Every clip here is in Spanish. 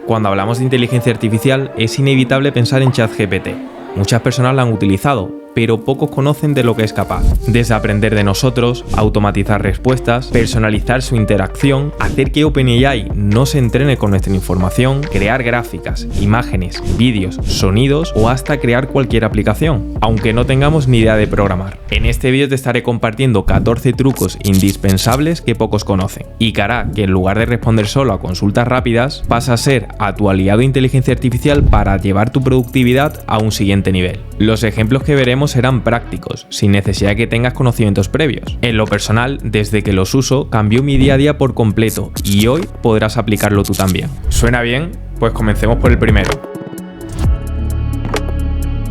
Cuando hablamos de inteligencia artificial, es inevitable pensar en ChatGPT. Muchas personas la han utilizado, pero pocos conocen de lo que es capaz. Desde aprender de nosotros, automatizar respuestas, personalizar su interacción, hacer que OpenAI no se entrene con nuestra información, crear gráficas, imágenes, vídeos, sonidos o hasta crear cualquier aplicación, aunque no tengamos ni idea de programar. En este vídeo te estaré compartiendo 14 trucos indispensables que pocos conocen y que hará que en lugar de responder solo a consultas rápidas, pasa a ser a tu aliado de inteligencia artificial para llevar tu productividad a un siguiente nivel. Los ejemplos que veremos serán prácticos, sin necesidad de que tengas conocimientos previos. En lo personal, desde que los uso, cambió mi día a día por completo y hoy podrás aplicarlo tú también. ¿Suena bien? Pues comencemos por el primero.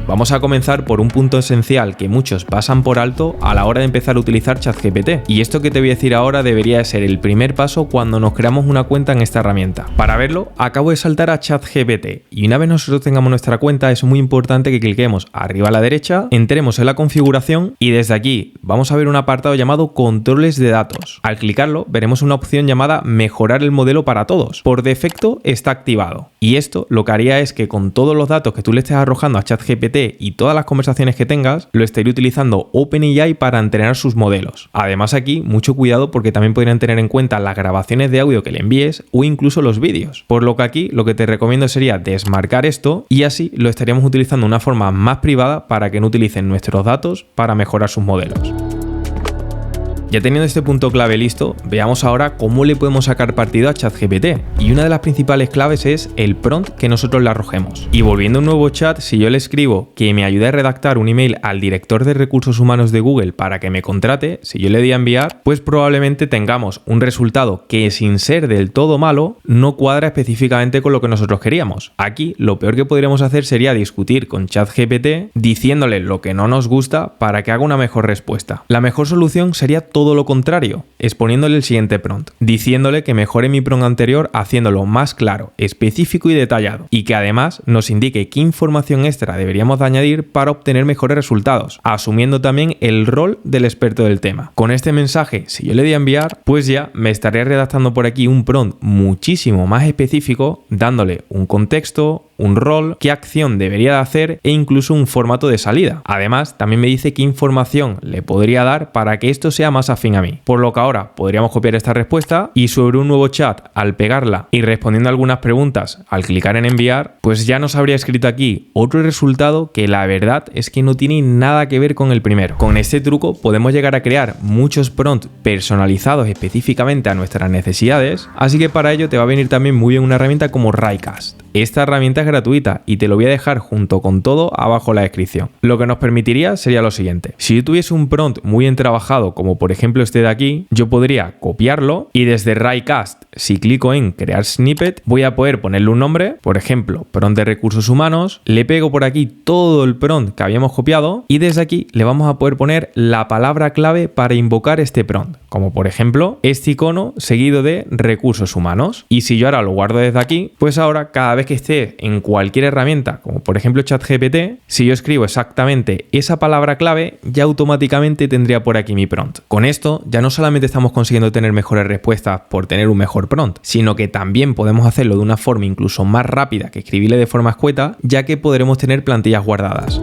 Vamos a comenzar por un punto esencial que muchos pasan por alto a la hora de empezar a utilizar ChatGPT. Y esto que te voy a decir ahora debería ser el primer paso cuando nos creamos una cuenta en esta herramienta. Para verlo, acabo de saltar a ChatGPT y una vez nosotros tengamos nuestra cuenta es muy importante que cliquemos arriba a la derecha, entremos en la configuración y desde aquí vamos a ver un apartado llamado controles de datos. Al clicarlo veremos una opción llamada mejorar el modelo para todos. Por defecto está activado. Y esto lo que haría es que con todos los datos que tú le estés arrojando a ChatGPT y todas las conversaciones que tengas, lo estaría utilizando OpenAI para entrenar sus modelos. Además aquí, mucho cuidado porque también podrían tener en cuenta las grabaciones de audio que le envíes o incluso los vídeos. Por lo que aquí lo que te recomiendo sería desmarcar esto y así lo estaríamos utilizando de una forma más privada para que no utilicen nuestros datos para mejorar sus modelos. Ya teniendo este punto clave listo, veamos ahora cómo le podemos sacar partido a ChatGPT. Y una de las principales claves es el prompt que nosotros le arrojemos. Y volviendo a un nuevo chat, si yo le escribo que me ayude a redactar un email al director de recursos humanos de Google para que me contrate, si yo le doy a enviar, pues probablemente tengamos un resultado que sin ser del todo malo, no cuadra específicamente con lo que nosotros queríamos. Aquí lo peor que podríamos hacer sería discutir con ChatGPT diciéndole lo que no nos gusta para que haga una mejor respuesta. La mejor solución sería todo lo contrario, exponiéndole el siguiente prompt, diciéndole que mejore mi prompt anterior haciéndolo más claro, específico y detallado, y que además nos indique qué información extra deberíamos de añadir para obtener mejores resultados, asumiendo también el rol del experto del tema. Con este mensaje, si yo le doy a enviar, pues ya me estaría redactando por aquí un prompt muchísimo más específico, dándole un contexto, un rol, qué acción debería de hacer e incluso un formato de salida. Además, también me dice qué información le podría dar para que esto sea más afín a mí. Por lo que ahora podríamos copiar esta respuesta y sobre un nuevo chat, al pegarla y respondiendo algunas preguntas, al clicar en enviar, pues ya nos habría escrito aquí otro resultado que la verdad es que no tiene nada que ver con el primero. Con este truco podemos llegar a crear muchos prompts personalizados específicamente a nuestras necesidades, así que para ello te va a venir también muy bien una herramienta como Writecast. Esta herramienta es gratuita y te lo voy a dejar junto con todo abajo en la descripción. Lo que nos permitiría sería lo siguiente. Si yo tuviese un prompt muy bien trabajado, como por ejemplo este de aquí, yo podría copiarlo y desde Writecast, si clico en crear snippet, voy a poder ponerle un nombre, por ejemplo, prompt de recursos humanos, le pego por aquí todo el prompt que habíamos copiado y desde aquí le vamos a poder poner la palabra clave para invocar este prompt, como por ejemplo este icono seguido de recursos humanos. Y si yo ahora lo guardo desde aquí, pues ahora cada vez que esté en cualquier herramienta, como por ejemplo ChatGPT, si yo escribo exactamente esa palabra clave, ya automáticamente tendría por aquí mi prompt. Con esto ya no solamente estamos consiguiendo tener mejores respuestas por tener un mejor prompt, sino que también podemos hacerlo de una forma incluso más rápida que escribirle de forma escueta, ya que podremos tener plantillas guardadas.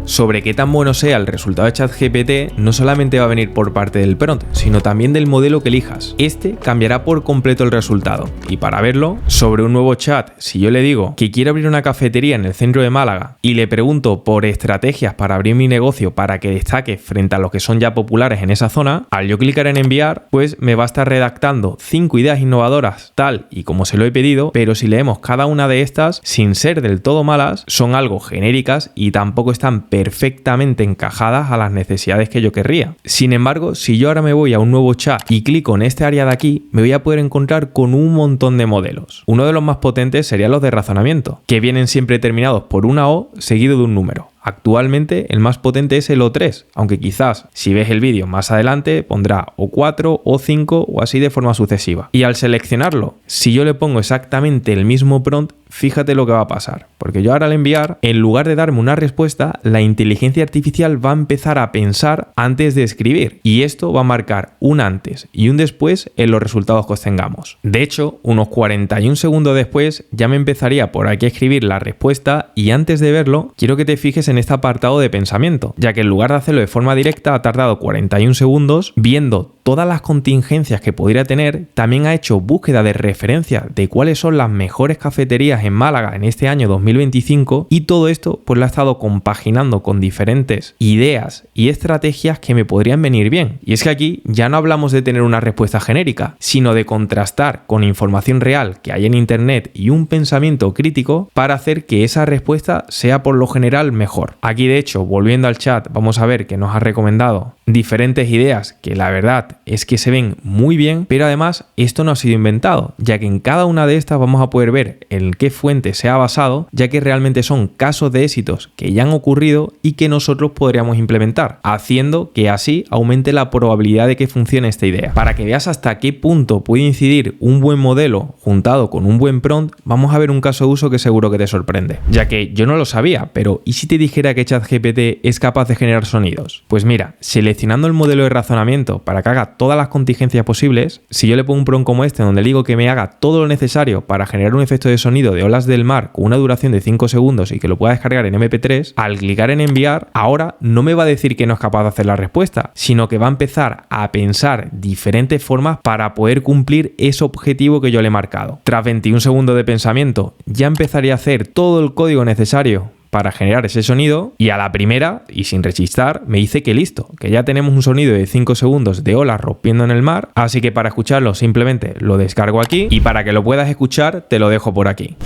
Sobre qué tan bueno sea el resultado de ChatGPT no solamente va a venir por parte del prompt, sino también del modelo que elijas. Este cambiará por completo el resultado. Y para verlo, sobre un nuevo chat, si yo le digo que quiero abrir una cafetería en el centro de Málaga y le pregunto por estrategias para abrir mi negocio para que destaque frente a los que son ya populares en esa zona, al yo clicar en enviar, pues me va a estar redactando 5 ideas innovadoras tal y como se lo he pedido, pero si leemos cada una de estas, sin ser del todo malas, son algo genéricas y tampoco están perfectamente encajadas a las necesidades que yo querría. Sin embargo, si yo ahora me voy a un nuevo chat y clico en este área de aquí, me voy a poder encontrar con un montón de modelos. Uno de los más potentes serían los de razonamiento, que vienen siempre terminados por una O seguido de un número. Actualmente el más potente es el O3, aunque quizás si ves el vídeo más adelante pondrá O4, O5 o así de forma sucesiva. Y al seleccionarlo, si yo le pongo exactamente el mismo prompt, fíjate lo que va a pasar, porque yo ahora al enviar, en lugar de darme una respuesta, la inteligencia artificial va a empezar a pensar antes de escribir, y esto va a marcar un antes y un después en los resultados que obtengamos. De hecho, unos 41 segundos después ya me empezaría por aquí a escribir la respuesta, y antes de verlo, quiero que te fijes en este apartado de pensamiento, ya que en lugar de hacerlo de forma directa ha tardado 41 segundos viendo todas las contingencias que podría tener. También ha hecho búsqueda de referencia de cuáles son las mejores cafeterías en Málaga en este año 2025, y todo esto pues lo ha estado compaginando con diferentes ideas y estrategias que me podrían venir bien. Y es que aquí ya no hablamos de tener una respuesta genérica, sino de contrastar con información real que hay en internet y un pensamiento crítico para hacer que esa respuesta sea por lo general mejor. Aquí de hecho, volviendo al chat, vamos a ver que nos ha recomendado diferentes ideas que la verdad es que se ven muy bien, pero además esto no ha sido inventado, ya que en cada una de estas vamos a poder ver en qué fuente se ha basado, ya que realmente son casos de éxitos que ya han ocurrido y que nosotros podríamos implementar, haciendo que así aumente la probabilidad de que funcione esta idea. Para que veas hasta qué punto puede incidir un buen modelo juntado con un buen prompt, vamos a ver un caso de uso que seguro que te sorprende, ya que yo no lo sabía, pero ¿y si te dijera que ChatGPT es capaz de generar sonidos? Pues mira, seleccionando el modelo de razonamiento para que haga todas las contingencias posibles, si yo le pongo un prompt como este donde le digo que me haga todo lo necesario para generar un efecto de sonido de olas del mar con una duración de 5 segundos y que lo pueda descargar en MP3, al clicar en enviar, ahora no me va a decir que no es capaz de hacer la respuesta, sino que va a empezar a pensar diferentes formas para poder cumplir ese objetivo que yo le he marcado. Tras 21 segundos de pensamiento, ya empezaría a hacer todo el código necesario para generar ese sonido, y a la primera, y sin rechistar, me dice que listo, que ya tenemos un sonido de 5 segundos de olas rompiendo en el mar, así que para escucharlo simplemente lo descargo aquí, y para que lo puedas escuchar te lo dejo por aquí.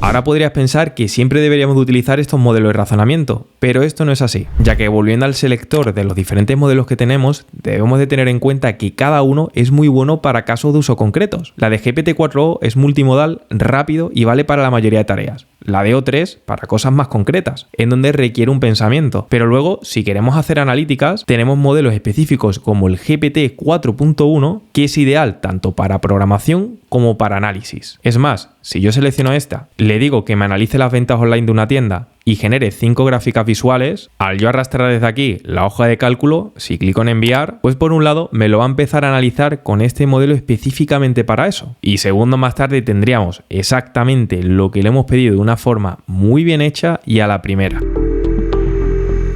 Ahora podrías pensar que siempre deberíamos de utilizar estos modelos de razonamiento, pero esto no es así, ya que volviendo al selector de los diferentes modelos que tenemos, debemos de tener en cuenta que cada uno es muy bueno para casos de uso concretos. La de GPT-4o es multimodal, rápido y vale para la mayoría de tareas. La de O3 para cosas más concretas, en donde requiere un pensamiento. Pero luego, si queremos hacer analíticas, tenemos modelos específicos como el GPT 4.1, que es ideal tanto para programación como para análisis. Es más, si yo selecciono esta, le digo que me analice las ventas online de una tienda y genere 5 gráficas visuales, al yo arrastrar desde aquí la hoja de cálculo, si clico en enviar, pues por un lado me lo va a empezar a analizar con este modelo específicamente para eso. Y segundos más tarde tendríamos exactamente lo que le hemos pedido de una forma muy bien hecha y a la primera.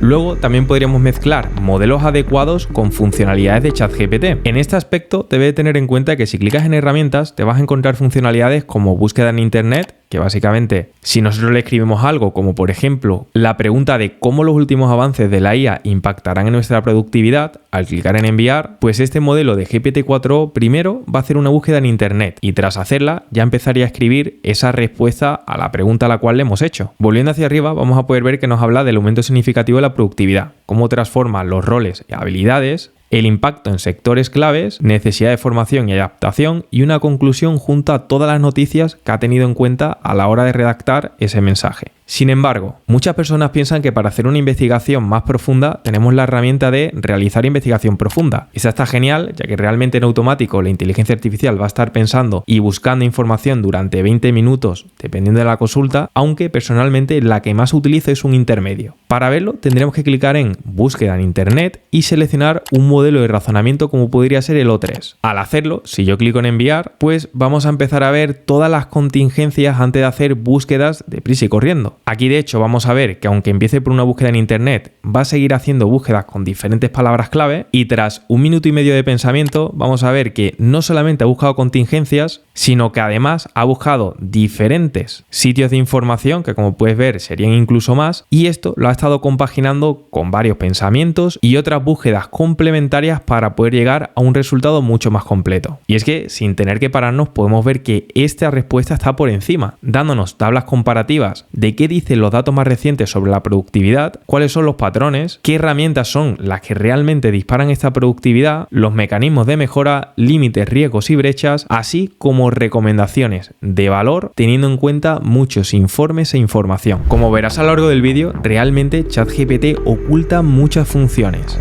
Luego también podríamos mezclar modelos adecuados con funcionalidades de ChatGPT. En este aspecto debes tener en cuenta que si clicas en herramientas te vas a encontrar funcionalidades como búsqueda en internet, que básicamente si nosotros le escribimos algo como por ejemplo la pregunta de cómo los últimos avances de la IA impactarán en nuestra productividad, al clicar en enviar, pues este modelo de GPT-4o primero va a hacer una búsqueda en internet y tras hacerla ya empezaría a escribir esa respuesta a la pregunta a la cual le hemos hecho. Volviendo hacia arriba vamos a poder ver que nos habla del aumento significativo de la productividad, cómo transforma los roles y habilidades, el impacto en sectores claves, necesidad de formación y adaptación y una conclusión junto a todas las noticias que ha tenido en cuenta a la hora de redactar ese mensaje. Sin embargo, muchas personas piensan que para hacer una investigación más profunda tenemos la herramienta de realizar investigación profunda. Esa está genial, ya que realmente en automático la inteligencia artificial va a estar pensando y buscando información durante 20 minutos dependiendo de la consulta, aunque personalmente la que más utilizo es un intermedio. Para verlo tendremos que clicar en búsqueda en internet y seleccionar un modelo de razonamiento como podría ser el O3. Al hacerlo, si yo clico en enviar, pues vamos a empezar a ver todas las contingencias antes de hacer búsquedas deprisa y corriendo. Aquí de hecho vamos a ver que aunque empiece por una búsqueda en internet, va a seguir haciendo búsquedas con diferentes palabras clave y tras 1 minuto y medio de pensamiento vamos a ver que no solamente ha buscado contingencias, sino que además ha buscado diferentes sitios de información que como puedes ver serían incluso más, y esto lo ha estado compaginando con varios pensamientos y otras búsquedas complementarias para poder llegar a un resultado mucho más completo. Y es que sin tener que pararnos podemos ver que esta respuesta está por encima, dándonos tablas comparativas de qué dicen los datos más recientes sobre la productividad, cuáles son los patrones, qué herramientas son las que realmente disparan esta productividad, los mecanismos de mejora, límites, riesgos y brechas, así como recomendaciones de valor teniendo en cuenta muchos informes e información. Como verás a lo largo del vídeo, realmente ChatGPT oculta muchas funciones.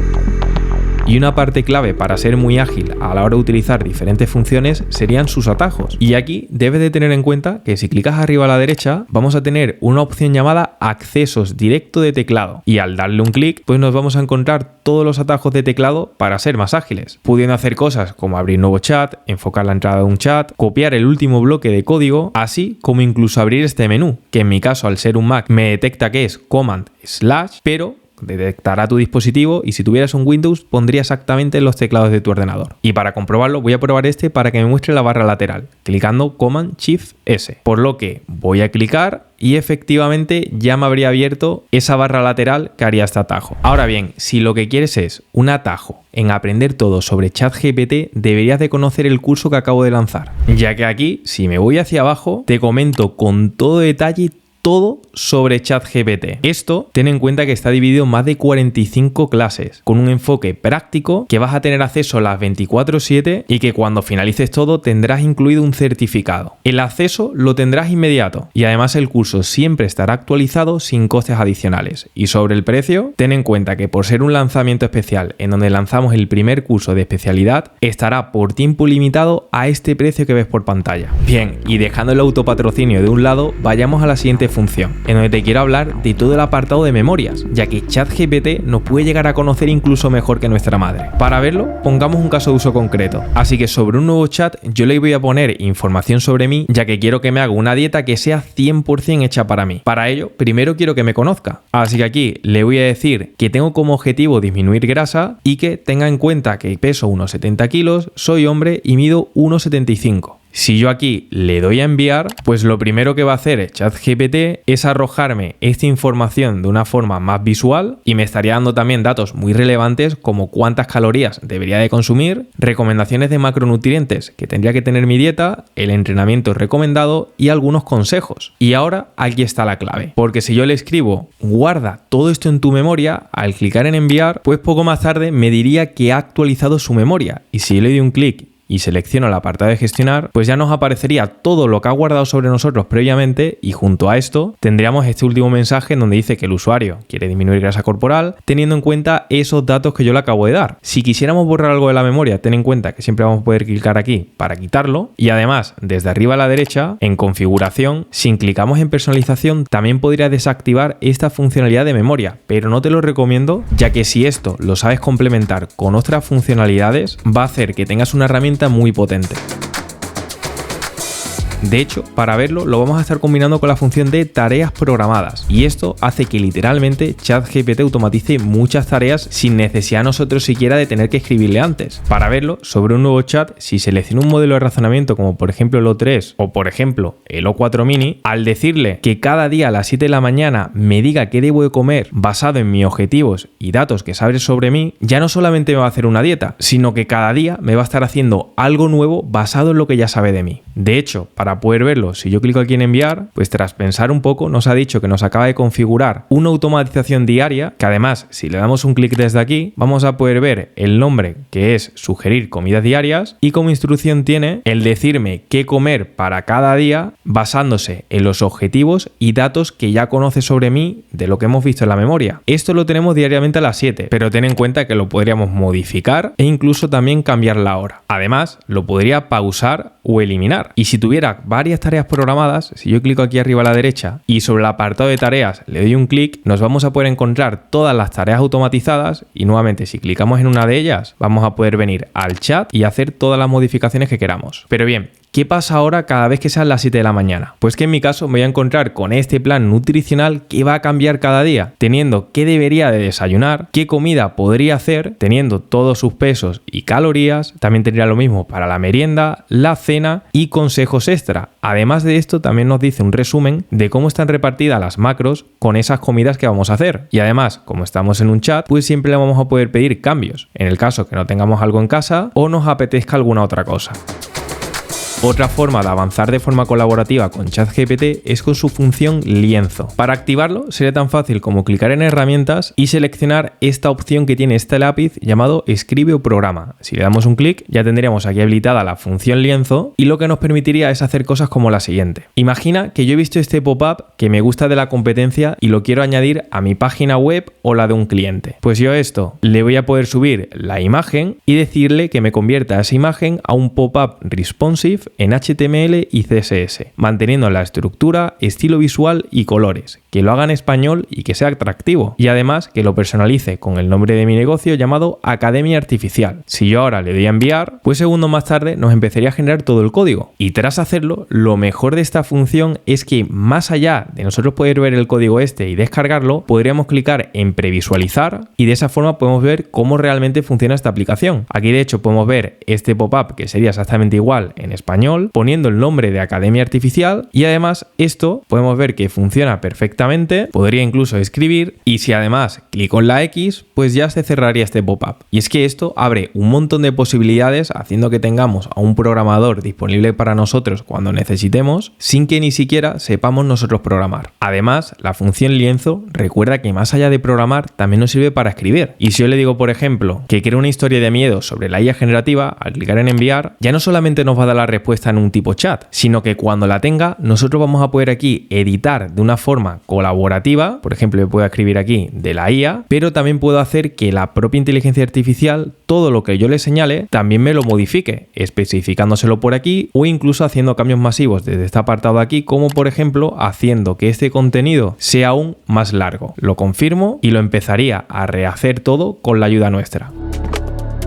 Y una parte clave para ser muy ágil a la hora de utilizar diferentes funciones serían sus atajos. Y aquí debes de tener en cuenta que si clicas arriba a la derecha vamos a tener una opción llamada accesos directo de teclado. Y al darle un clic pues nos vamos a encontrar todos los atajos de teclado para ser más ágiles, pudiendo hacer cosas como abrir nuevo chat, enfocar la entrada de un chat, copiar el último bloque de código, así como incluso abrir este menú, que en mi caso al ser un Mac me detecta que es Command/, pero detectará tu dispositivo y si tuvieras un Windows pondría exactamente los teclados de tu ordenador. Y para comprobarlo voy a probar este para que me muestre la barra lateral, clicando Command-Shift-S. Por lo que voy a clicar y efectivamente ya me habría abierto esa barra lateral que haría este atajo. Ahora bien, si lo que quieres es un atajo en aprender todo sobre ChatGPT, deberías de conocer el curso que acabo de lanzar, ya que aquí, si me voy hacia abajo, te comento con todo detalle todo sobre ChatGPT. Esto, ten en cuenta que está dividido en más de 45 clases, con un enfoque práctico que vas a tener acceso a las 24/7 y que cuando finalices todo tendrás incluido un certificado. El acceso lo tendrás inmediato y además el curso siempre estará actualizado sin costes adicionales. Y sobre el precio, ten en cuenta que por ser un lanzamiento especial en donde lanzamos el primer curso de especialidad, estará por tiempo limitado a este precio que ves por pantalla. Bien, y dejando el autopatrocinio de un lado, vayamos a la siguiente función, en donde te quiero hablar de todo el apartado de memorias, ya que ChatGPT nos puede llegar a conocer incluso mejor que nuestra madre. Para verlo, pongamos un caso de uso concreto. Así que sobre un nuevo chat yo le voy a poner información sobre mí, ya que quiero que me haga una dieta que sea 100% hecha para mí. Para ello, primero quiero que me conozca. Así que aquí le voy a decir que tengo como objetivo disminuir grasa y que tenga en cuenta que peso unos 70 kilos, soy hombre y mido 1,75. Si yo aquí le doy a enviar, pues lo primero que va a hacer ChatGPT es arrojarme esta información de una forma más visual y me estaría dando también datos muy relevantes como cuántas calorías debería de consumir, recomendaciones de macronutrientes que tendría que tener mi dieta, el entrenamiento recomendado y algunos consejos. Y ahora aquí está la clave, porque si yo le escribo guarda todo esto en tu memoria, al clicar en enviar, pues poco más tarde me diría que ha actualizado su memoria y si yo le doy un clic y selecciono el apartado de gestionar, pues ya nos aparecería todo lo que ha guardado sobre nosotros previamente y junto a esto tendríamos este último mensaje en donde dice que el usuario quiere disminuir grasa corporal teniendo en cuenta esos datos que yo le acabo de dar. Si quisiéramos borrar algo de la memoria, ten en cuenta que siempre vamos a poder clicar aquí para quitarlo y además desde arriba a la derecha en configuración, si clicamos en personalización también podría desactivar esta funcionalidad de memoria, pero no te lo recomiendo ya que si esto lo sabes complementar con otras funcionalidades va a hacer que tengas una herramienta muy potente. De hecho, para verlo lo vamos a estar combinando con la función de tareas programadas y esto hace que literalmente ChatGPT automatice muchas tareas sin necesidad nosotros siquiera de tener que escribirle antes. Para verlo, sobre un nuevo chat, si selecciono un modelo de razonamiento como por ejemplo el O3 o por ejemplo el O4 Mini, al decirle que cada día a las 7 de la mañana me diga qué debo de comer basado en mis objetivos y datos que sabe sobre mí, ya no solamente me va a hacer una dieta, sino que cada día me va a estar haciendo algo nuevo basado en lo que ya sabe de mí. De hecho, para poder verlo, si yo clico aquí en enviar, pues tras pensar un poco nos ha dicho que nos acaba de configurar una automatización diaria, que además si le damos un clic desde aquí vamos a poder ver el nombre que es sugerir comidas diarias y como instrucción tiene el decirme qué comer para cada día basándose en los objetivos y datos que ya conoce sobre mí de lo que hemos visto en la memoria. Esto lo tenemos diariamente a las 7, pero ten en cuenta que lo podríamos modificar e incluso también cambiar la hora. Además, lo podría pausar o eliminar. Y si tuviera varias tareas programadas, si yo clico aquí arriba a la derecha y sobre el apartado de tareas le doy un clic, nos vamos a poder encontrar todas las tareas automatizadas y nuevamente si clicamos en una de ellas vamos a poder venir al chat y hacer todas las modificaciones que queramos. Pero bien, ¿qué pasa ahora cada vez que sean las 7 de la mañana? Pues que en mi caso me voy a encontrar con este plan nutricional que va a cambiar cada día, teniendo qué debería de desayunar, qué comida podría hacer, teniendo todos sus pesos y calorías, también tendría lo mismo para la merienda, la cena y consejos extra. Además de esto también nos dice un resumen de cómo están repartidas las macros con esas comidas que vamos a hacer. Y además, como estamos en un chat, pues siempre le vamos a poder pedir cambios, en el caso que no tengamos algo en casa o nos apetezca alguna otra cosa. Otra forma de avanzar de forma colaborativa con ChatGPT es con su función lienzo. Para activarlo sería tan fácil como clicar en herramientas y seleccionar esta opción que tiene este lápiz llamado escribe o programa. Si le damos un clic ya tendríamos aquí habilitada la función lienzo y lo que nos permitiría es hacer cosas como la siguiente. Imagina que yo he visto este pop-up que me gusta de la competencia y lo quiero añadir a mi página web o la de un cliente. Pues yo a esto le voy a poder subir la imagen y decirle que me convierta esa imagen a un pop-up responsive en HTML y CSS, manteniendo la estructura, estilo visual y colores, que lo haga en español y que sea atractivo, y además que lo personalice con el nombre de mi negocio llamado Academia Artificial. Si yo ahora le doy a enviar, pues segundos más tarde nos empezaría a generar todo el código, y tras hacerlo, lo mejor de esta función es que más allá de nosotros poder ver el código este y descargarlo, podríamos clicar en previsualizar y de esa forma podemos ver cómo realmente funciona esta aplicación. Aquí de hecho podemos ver este pop-up que sería exactamente igual en español, poniendo el nombre de Academia Artificial, y además esto podemos ver que funciona perfectamente, podría incluso escribir, y si además clico en la X, pues ya se cerraría este pop-up. Y es que esto abre un montón de posibilidades haciendo que tengamos a un programador disponible para nosotros cuando necesitemos, sin que ni siquiera sepamos nosotros programar. Además, la función lienzo recuerda que más allá de programar también nos sirve para escribir. Y si yo le digo, por ejemplo, que quiero una historia de miedo sobre la IA generativa, al clicar en enviar, ya no solamente nos va a dar la respuesta en un tipo chat, sino que cuando la tenga, nosotros vamos a poder aquí editar de una forma colaborativa. Por ejemplo, yo puedo escribir aquí de la IA, pero también puedo hacer que la propia inteligencia artificial, todo lo que yo le señale, también me lo modifique, especificándoselo por aquí o incluso haciendo cambios masivos desde este apartado aquí, como por ejemplo haciendo que este contenido sea aún más largo. Lo confirmo y lo empezaría a rehacer todo con la ayuda nuestra.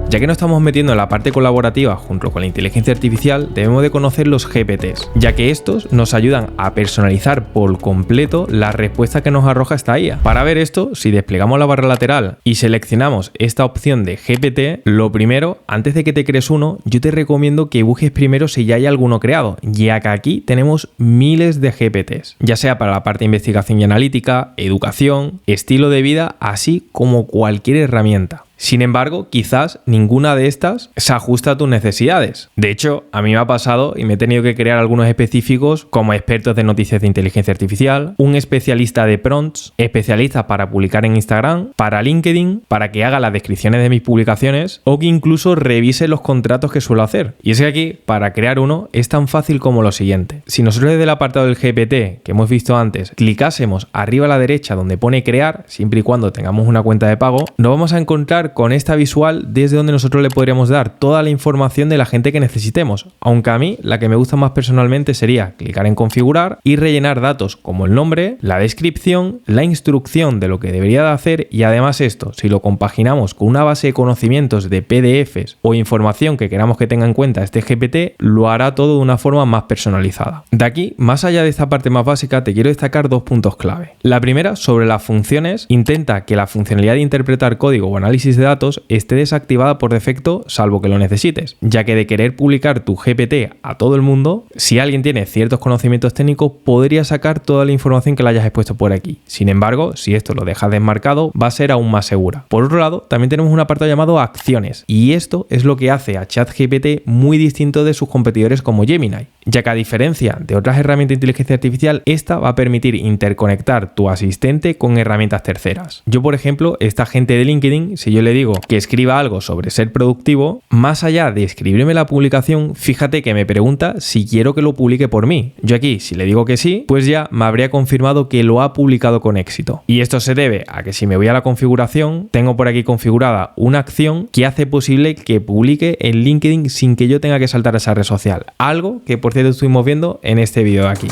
Ya que nos estamos metiendo en la parte colaborativa junto con la inteligencia artificial, debemos de conocer los GPTs, ya que estos nos ayudan a personalizar por completo la respuesta que nos arroja esta IA. Para ver esto, si desplegamos la barra lateral y seleccionamos esta opción de GPT, lo primero, antes de que te crees uno, yo te recomiendo que busques primero si ya hay alguno creado, ya que aquí tenemos miles de GPTs, ya sea para la parte de investigación y analítica, educación, estilo de vida, así como cualquier herramienta. Sin embargo, quizás ninguna de estas se ajusta a tus necesidades. De hecho, a mí me ha pasado y me he tenido que crear algunos específicos como expertos de noticias de inteligencia artificial, un especialista de prompts, especialista para publicar en Instagram, para LinkedIn, para que haga las descripciones de mis publicaciones o que incluso revise los contratos que suelo hacer. Y es que aquí, para crear uno, es tan fácil como lo siguiente. Si nosotros desde el apartado del GPT que hemos visto antes, clicásemos arriba a la derecha donde pone crear, siempre y cuando tengamos una cuenta de pago, nos vamos a encontrar con esta visual desde donde nosotros le podríamos dar toda la información de la gente que necesitemos, aunque a mí la que me gusta más personalmente sería clicar en configurar y rellenar datos como el nombre, la descripción, la instrucción de lo que debería de hacer, y además esto, si lo compaginamos con una base de conocimientos de PDFs o información que queramos que tenga en cuenta este GPT, lo hará todo de una forma más personalizada. De aquí, más allá de esta parte más básica, te quiero destacar dos puntos clave. La primera, sobre las funciones, intenta que la funcionalidad de interpretar código o análisis de datos esté desactivada por defecto, salvo que lo necesites, ya que de querer publicar tu GPT a todo el mundo, si alguien tiene ciertos conocimientos técnicos, podría sacar toda la información que le hayas expuesto por aquí. Sin embargo, si esto lo dejas desmarcado, va a ser aún más segura. Por otro lado, también tenemos un apartado llamado acciones, y esto es lo que hace a ChatGPT muy distinto de sus competidores como Gemini, ya que a diferencia de otras herramientas de inteligencia artificial, esta va a permitir interconectar tu asistente con herramientas terceras. Yo, por ejemplo, esta gente de LinkedIn, si yo le digo que escriba algo sobre ser productivo, más allá de escribirme la publicación, fíjate que me pregunta si quiero que lo publique por mí. Yo aquí, si le digo que sí, pues ya me habría confirmado que lo ha publicado con éxito. Y esto se debe a que si me voy a la configuración, tengo por aquí configurada una acción que hace posible que publique en LinkedIn sin que yo tenga que saltar a esa red social. Algo que, por cierto, estuvimos viendo en este vídeo de aquí.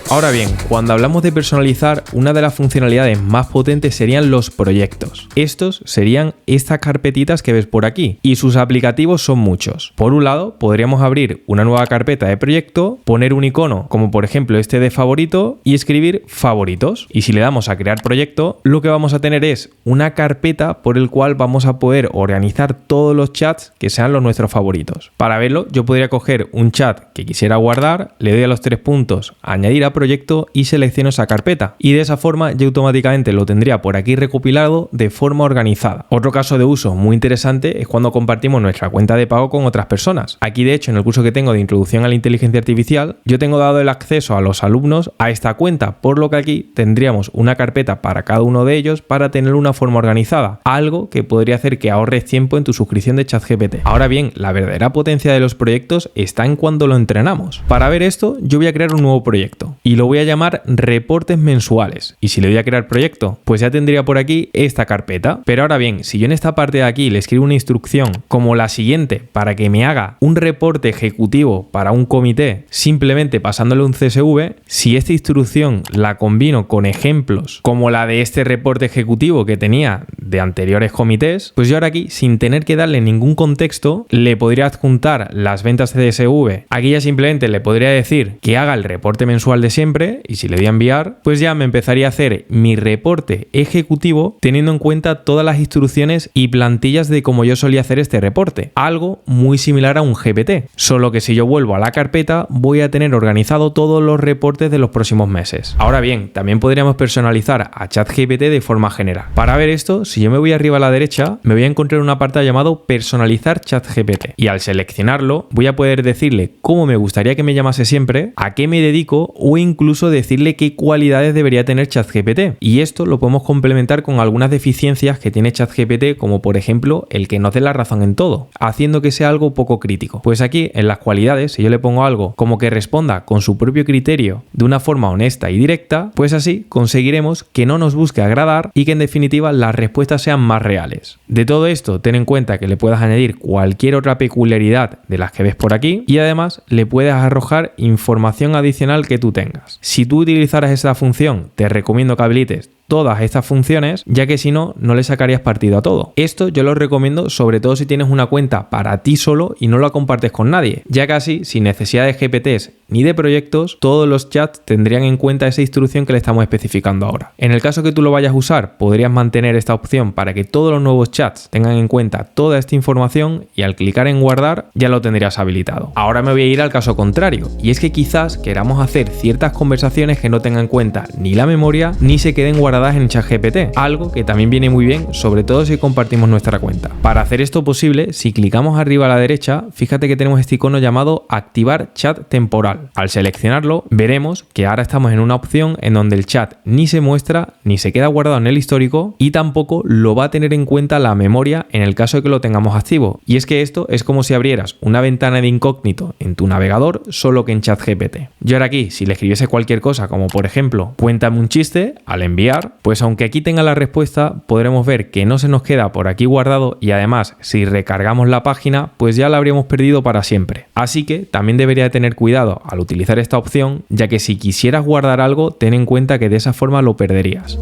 Ahora bien, cuando hablamos de personalizar, una de las funcionalidades más potentes serían los proyectos. Estos serían estas carpetitas que ves por aquí y sus aplicativos son muchos. Por un lado, podríamos abrir una nueva carpeta de proyecto, poner un icono como por ejemplo este de favorito y escribir favoritos. Y si le damos a crear proyecto, lo que vamos a tener es una carpeta por el cual vamos a poder organizar todos los chats que sean los nuestros favoritos. Para verlo, yo podría coger un chat que quisiera guardar, le doy a los 3 puntos, añadir a proyecto y selecciono esa carpeta. Y de esa forma ya automáticamente lo tendría por aquí recopilado de forma organizada. Otro caso de uso muy interesante es cuando compartimos nuestra cuenta de pago con otras personas. Aquí de hecho en el curso que tengo de Introducción a la Inteligencia Artificial, yo tengo dado el acceso a los alumnos a esta cuenta, por lo que aquí tendríamos una carpeta para cada uno de ellos para tener una forma organizada, algo que podría hacer que ahorres tiempo en tu suscripción de ChatGPT. Ahora bien, la verdadera potencia de los proyectos está en cuando lo entrenamos. Para ver esto, yo voy a crear un nuevo proyecto y lo voy a llamar reportes mensuales. Y si le doy a crear proyecto, pues ya tendría por aquí esta carpeta. Pero ahora bien, si yo en esta parte de aquí le escribo una instrucción como la siguiente para que me haga un reporte ejecutivo para un comité, simplemente pasándole un CSV, si esta instrucción la combino con ejemplos como la de este reporte ejecutivo que tenía de anteriores comités, pues yo ahora aquí, sin tener que darle ningún contexto, le podría adjuntar las ventas CSV. Aquí ya simplemente le podría decir que haga el reporte mensual de siempre y si le doy a enviar, pues ya me empezaría a hacer mi reporte ejecutivo teniendo en cuenta todas las instrucciones y plantillas de cómo yo solía hacer este reporte. Algo muy similar a un GPT, solo que si yo vuelvo a la carpeta voy a tener organizado todos los reportes de los próximos meses. Ahora bien, también podríamos personalizar a ChatGPT de forma general. Para ver esto, si yo me voy arriba a la derecha, me voy a encontrar un apartado llamado Personalizar ChatGPT y al seleccionarlo voy a poder decirle cómo me gustaría que me llamase siempre, a qué me dedico o incluso decirle qué cualidades debería tener ChatGPT. Y esto lo podemos complementar con algunas deficiencias que tiene ChatGPT, como por ejemplo el que nos dé la razón en todo, haciendo que sea algo poco crítico. Pues aquí en las cualidades, si yo le pongo algo como que responda con su propio criterio de una forma honesta y directa, pues así conseguiremos que no nos busque agradar y que en definitiva las respuestas sean más reales. De todo esto, ten en cuenta que le puedas añadir cualquier otra peculiaridad de las que ves por aquí y además le puedes arrojar información adicional que tú tengas. Si tú utilizaras esa función, te recomiendo que habilites todas estas funciones, ya que si no, no le sacarías partido a todo. Esto yo lo recomiendo sobre todo si tienes una cuenta para ti solo y no la compartes con nadie, ya que así, sin necesidad de GPTs ni de proyectos, todos los chats tendrían en cuenta esa instrucción que le estamos especificando ahora. En el caso que tú lo vayas a usar, podrías mantener esta opción para que todos los nuevos chats tengan en cuenta toda esta información y al clicar en guardar ya lo tendrías habilitado. Ahora me voy a ir al caso contrario, y es que quizás queramos hacer ciertas conversaciones que no tengan en cuenta ni la memoria ni se queden guardadas en ChatGPT, algo que también viene muy bien, sobre todo si compartimos nuestra cuenta. Para hacer esto posible, si clicamos arriba a la derecha, fíjate que tenemos este icono llamado Activar Chat Temporal. Al seleccionarlo, veremos que ahora estamos en una opción en donde el chat ni se muestra, ni se queda guardado en el histórico y tampoco lo va a tener en cuenta la memoria en el caso de que lo tengamos activo. Y es que esto es como si abrieras una ventana de incógnito en tu navegador, solo que en ChatGPT. Yo ahora aquí, si le escribiese cualquier cosa, como por ejemplo, cuéntame un chiste, al enviar, pues aunque aquí tenga la respuesta, podremos ver que no se nos queda por aquí guardado y además, si recargamos la página, pues ya la habríamos perdido para siempre. Así que también debería tener cuidado al utilizar esta opción, ya que si quisieras guardar algo, ten en cuenta que de esa forma lo perderías.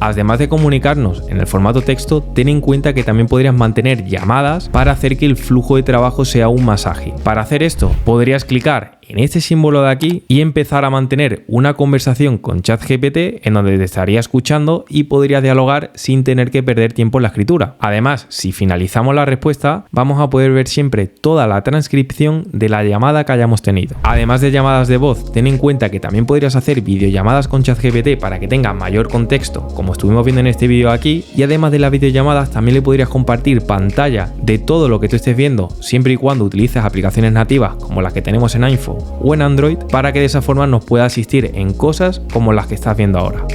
Además de comunicarnos en el formato texto, ten en cuenta que también podrías mantener llamadas para hacer que el flujo de trabajo sea aún más ágil. Para hacer esto, podrías clicar en este símbolo de aquí y empezar a mantener una conversación con ChatGPT en donde te estaría escuchando y podrías dialogar sin tener que perder tiempo en la escritura. Además, si finalizamos la respuesta, vamos a poder ver siempre toda la transcripción de la llamada que hayamos tenido. Además de llamadas de voz, ten en cuenta que también podrías hacer videollamadas con ChatGPT para que tenga mayor contexto, como estuvimos viendo en este vídeo aquí, y además de las videollamadas también le podrías compartir pantalla de todo lo que tú estés viendo, siempre y cuando utilices aplicaciones nativas como las que tenemos en iPhone o en Android, para que de esa forma nos pueda asistir en cosas como las que estás viendo ahora.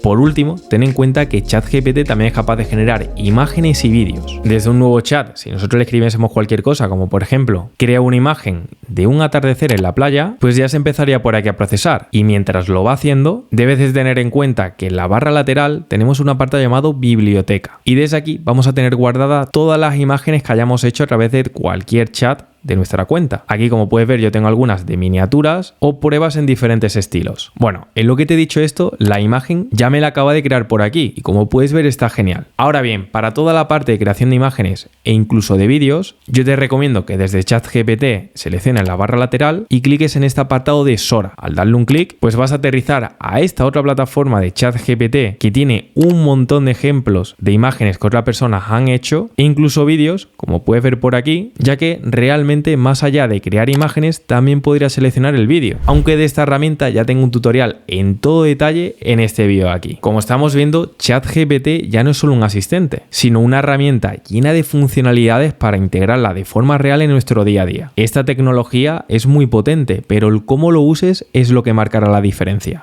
Por último, ten en cuenta que ChatGPT también es capaz de generar imágenes y vídeos. Desde un nuevo chat, si nosotros le escribiésemos cualquier cosa, como por ejemplo, crea una imagen de un atardecer en la playa, pues ya se empezaría por aquí a procesar. Y mientras lo va haciendo, debes de tener en cuenta que en la barra lateral tenemos un apartado llamado Biblioteca. Y desde aquí vamos a tener guardadas todas las imágenes que hayamos hecho a través de cualquier chat de nuestra cuenta. Aquí, como puedes ver, yo tengo algunas de miniaturas o pruebas en diferentes estilos. Bueno, en lo que te he dicho esto, la imagen ya me la acaba de crear por aquí y como puedes ver está genial. Ahora bien, para toda la parte de creación de imágenes e incluso de vídeos, yo te recomiendo que desde ChatGPT selecciones la barra lateral y cliques en este apartado de Sora. Al darle un clic, pues vas a aterrizar a esta otra plataforma de ChatGPT que tiene un montón de ejemplos de imágenes que otras personas han hecho e incluso vídeos, como puedes ver por aquí, ya que realmente realmente más allá de crear imágenes también podría seleccionar el vídeo, aunque de esta herramienta ya tengo un tutorial en todo detalle en este vídeo aquí. Como estamos viendo, ChatGPT ya no es solo un asistente, sino una herramienta llena de funcionalidades para integrarla de forma real en nuestro día a día. Esta tecnología es muy potente, pero el cómo lo uses es lo que marcará la diferencia.